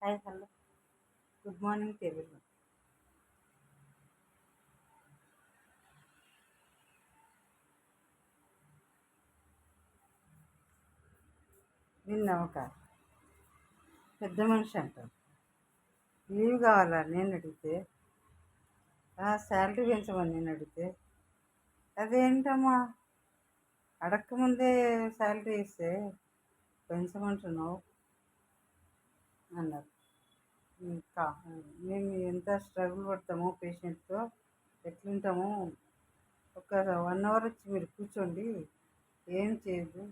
Hi hello good morning table. నిన్న ఒక పెద్ద మనిషి అంటారు లీవ్ కావాలా నేను అడిగితే, శాలరీ పెంచమని నేను అడిగితే, అదేంటమ్మా అడక్కముందే శాలరీ ఇస్తే పెంచమంటున్నావు అన్నారు. ఇంకా మేము ఎంత స్ట్రగుల్ పడతామో పేషెంట్తో, ఎట్లుంటామో, ఒక 1 అవర్ వచ్చి మీరు కూర్చోండి, ఏం చేయదు,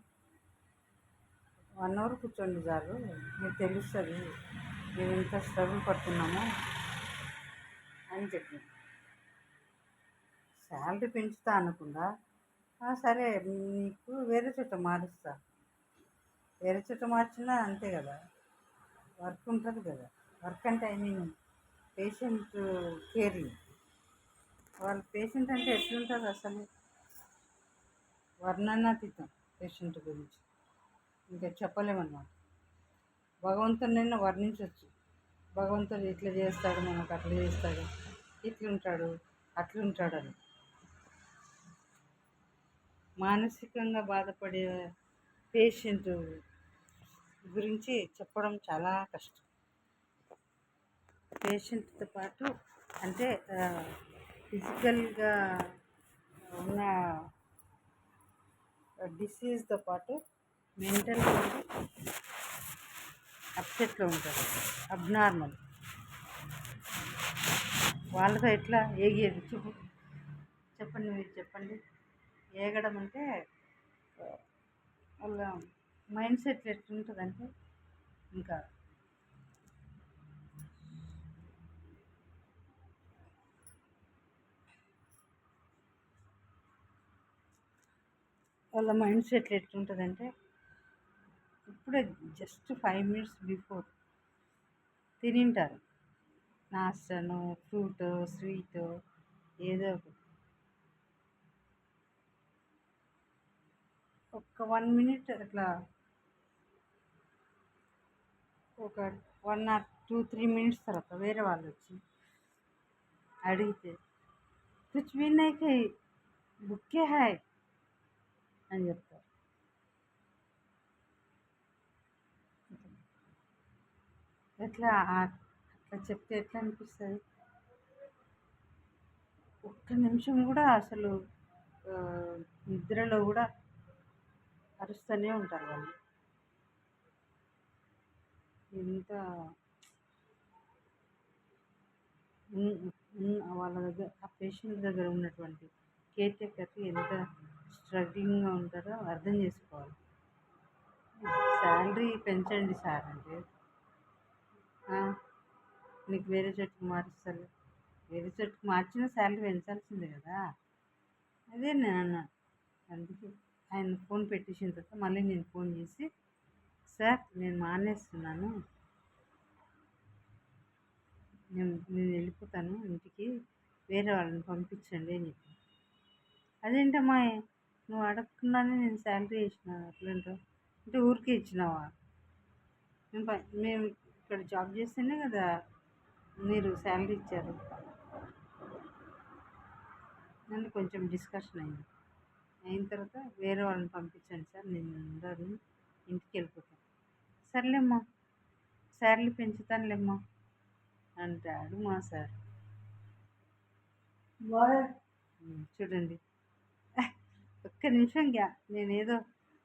1 అవర్ కూర్చోండి చాలు, మీకు తెలుస్తుంది మేము ఎంత స్ట్రగుల్ పడుతున్నామో అని చెప్పింది. శాలరీ పెంచుతా అనకుండా, సరే నీకు వేరే చోట మారుస్తా, వేరే చోట మార్చినా అంతే కదా, వర్క్ ఉంటుంది కదా. వర్క్ అంటే ఐ మీన్ పేషెంట్ కేరింగ్. వాళ్ళ పేషెంట్ అంటే ఎట్లుంటుంది అసలు, వర్ణనాతీతం పేషెంట్ గురించి, ఇంకా చెప్పలేమన్నమాట. భగవంతునైనా వర్ణించవచ్చు, భగవంతుడు ఇట్లా చేస్తాడు, మనకు అట్లా చేస్తాడు, ఇట్లుంటాడు అట్లుంటాడని. మానసికంగా బాధపడే పేషెంట్ గురించి చెప్పడం చాలా కష్టం. పేషెంట్తో పాటు అంటే ఫిజికల్గా ఉన్న డిసీజ్తో పాటు మెంటల్ అప్సెట్లో ఉంటారు, అబ్నార్మల్. వాళ్ళతో ఎట్లా ఏగేది చెప్పండి, మీరు చెప్పండి. ఏగడం అంటే వాళ్ళ మైండ్ సెట్ ఎట్లుంటుందంటే, ఇంకా వాళ్ళ మైండ్ సెట్ ఎట్లుంటుందంటే, ఇప్పుడే జస్ట్ 5 minutes బిఫోర్ తినింటారు, నాస్టను, ఫ్రూట్, స్వీట్, ఏదో ఒక 1 minute అట్లా, ఒక 1 or 2-3 minutes తర్వాత వేరే వాళ్ళు వచ్చి అడిగితే కుచ్ భీ నహీ ఖాయి, భుక్కే హాయ్ అని చెప్తారు. ఎట్లా అట్లా చెప్తే ఎట్లా అనిపిస్తుంది? ఒక్క నిమిషం కూడా అసలు నిద్రలో కూడా అరుస్తూనే ఉంటారు వాళ్ళు. ఎంత వాళ్ళ దగ్గర, ఆ పేషెంట్ దగ్గర ఉన్నటువంటి కేర్ టేకర్కి ఎంత స్ట్రగ్లింగ్గా ఉంటారో అర్థం చేసుకోవాలి. శాలరీ పెంచండి సార్ అంటే, నీకు వేరే చోటుకు మారుస్తారు, వేరే చోటుకు మార్చినా శాలరీ పెంచాల్సిందే కదా. అదే నేను అన్నాను. అందుకే ఆయన ఫోన్ పెట్టేసిన తర్వాత మళ్ళీ నేను ఫోన్ చేసి, సార్ నేను మానేస్తున్నాను, నేను వెళ్ళిపోతాను ఇంటికి, వేరే వాళ్ళని పంపించండి అని చెప్పి. అదేంటమ్మా నువ్వు అడగకుండానే నేను శాలరీ ఇచ్చినాను అట్లంటావు అంటే, ఊరికే ఇచ్చినావా? మేము ఇక్కడ జాబ్ చేస్తేనే కదా మీరు శాలరీ ఇచ్చారు. నన్ను కొంచెం డిస్కషన్ అయిన తర్వాత, వేరే వాళ్ళని పంపించండి సార్, నేను ఉండను, ఇంటికి వెళ్ళిపోతాను. సర్లేమ్మా, శాలరీ పెంచుతానులేమ్మా అంటాడు మా సార్. చూడండి, ఒక్క నిమిషం నేనేదో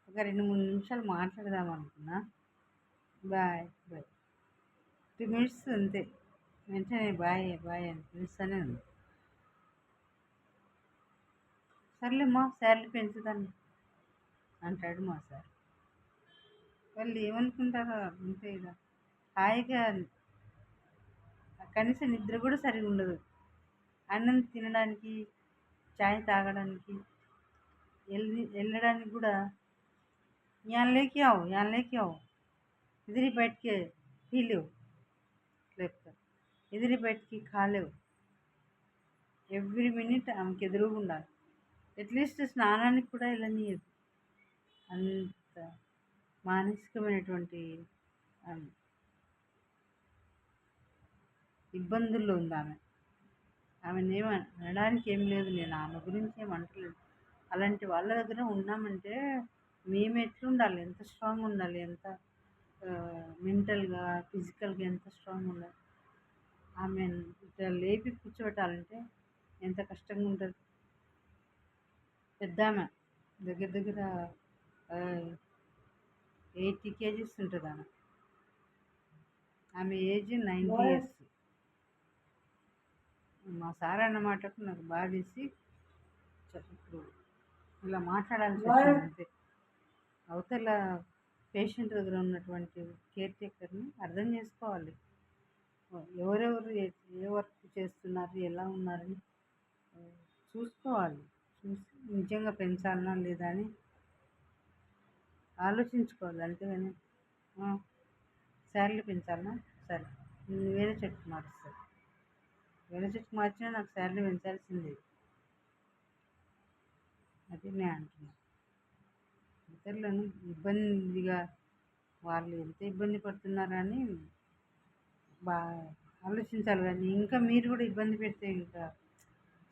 ఒక 2-3 నిమిషాలు మాట్లాడదాం అనుకున్నా. బాయ్ బాయ్, 2 minutes అంతే, వెంటనే బాయ్ బాయ్ అని పిలుస్తూనే ఉంది. సర్లేమ్మా శాలరీ పెంచుతాను అంటాడు మా సార్. వాళ్ళు ఏమనుకుంటారో అంతే ఇక, హాయిగా కనీసం నిద్ర కూడా సరిగా ఉండదు. అన్నం తినడానికి, చాయ్ తాగడానికి, వెళ్ళడానికి కూడా यहाँ लेके आओ इधर ही बैठ के पी लो, లేపుతారు, इधर ही बैठ के खा लो. ఎవ్రీ మినిట్ ఆమెకి ఎదురుగా ఉండాలి. అట్లీస్ట్ స్నానానికి కూడా వెళ్ళనీయదు. అంత మానసికమైనటువంటి ఇబ్బందుల్లో ఉంది ఆమె. ఆమెనేమి అనడానికి ఏం లేదు, నేను ఆమె గురించి ఏం అంటలేదు. అలాంటి వాళ్ళ దగ్గర ఉన్నామంటే మేము ఎట్లుండాలి, ఎంత స్ట్రాంగ్ ఉండాలి, ఎంత మెంటల్గా ఫిజికల్గా ఎంత స్ట్రాంగ్ ఉండాలి. ఆమె ఇట్లా లేపి కూర్చోబెట్టాలంటే ఎంత కష్టంగా ఉంటుంది. పెద్ద ఆమె దగ్గర దగ్గర 80 కేజీస్ ఉంటుంది ఆమె. ఆమె ఏజ్ 90 ఇయర్స్. మా సార్ అన్న మాటకు నాకు బాధేసి ఇప్పుడు ఇలా మాట్లాడాల్సి వచ్చింది అంతే. అవతల పేషెంట్ దగ్గర ఉన్నటువంటి కేర్ టేకర్ని అర్థం చేసుకోవాలి. ఎవరెవరు ఏ వర్క్ చేస్తున్నారు, ఎలా ఉన్నారని చూసుకోవాలి. చూసి నిజంగా పెంచాలనా లేదా అని ఆలోచించుకోవాలి. అంతేగాని శాలరీ పెంచాలనా, సరే నేను వేరే చెట్టు మారుస్తాను, వేరే చెట్టు మార్చినా నాకు శాలరీ పెంచాల్సిందే. అది నేను అంటున్నాను. ఇతరులను ఇబ్బందిగా వాళ్ళు ఎంత ఇబ్బంది పడుతున్నారని ఆలోచించాలి. కానీ ఇంకా మీరు కూడా ఇబ్బంది పెడితే ఇంకా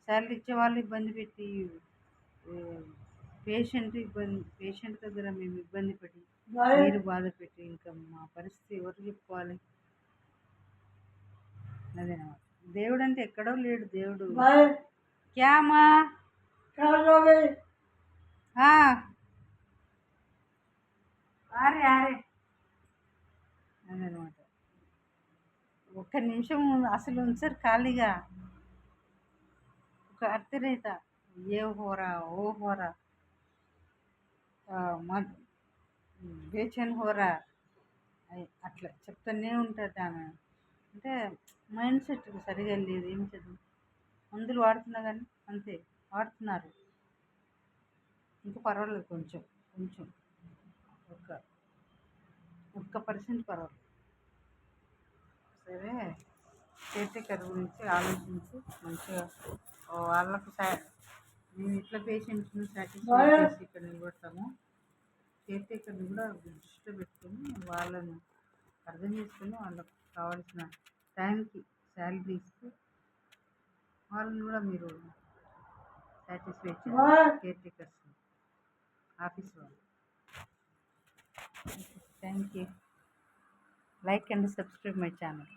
శాలరీ ఇచ్చే వాళ్ళు ఇబ్బంది పెట్టి పేషెంట్ దగ్గర మేము ఇబ్బంది పడి మీరు బాధ పెట్టి ఇంకా మా పరిస్థితి ఎవరు చెప్పుకోవాలి? అదేనమాట. దేవుడు అంటే ఎక్కడో లేడు. దేవుడు క్యామా అదనమాట. ఒక్క నిమిషం అసలు ఉంచరు ఖాళీగా. ఒక అర్ధరేత ఏ హోరా ఓ హోరా బేచన్ హోరా అట్లా చెప్తూనే ఉంటుంది ఆమె. అంటే మైండ్ సెట్ సరిగా లేదు. ఏం చదువు మందులు వాడుతున్నా కానీ అంతే వాడుతున్నారు. ఇంకా పర్వాలేదు, కొంచెం కొంచెం ఒక్క పర్సెంట్ పర్వాలేదు. సరే, కేర్ గురించి ఆలోచించి మంచిగా వాళ్ళకు మేము ఇట్లా పేషెంట్స్ని సాటిస్ఫై చేసి ఇక్కడ నిలబడతాము. కేర్ టేకర్ని కూడా దృష్టిలో పెట్టుకొని వాళ్ళను అర్థం చేసుకొని వాళ్ళకు కావాల్సిన టైంకి శాలరీ ఇస్తూ వాళ్ళని కూడా మీరు సాటిస్ఫై చేయాలి. కేర్ టేకర్స్ ఆఫీస్ వాళ్ళు. Thank you. Like and subscribe my channel.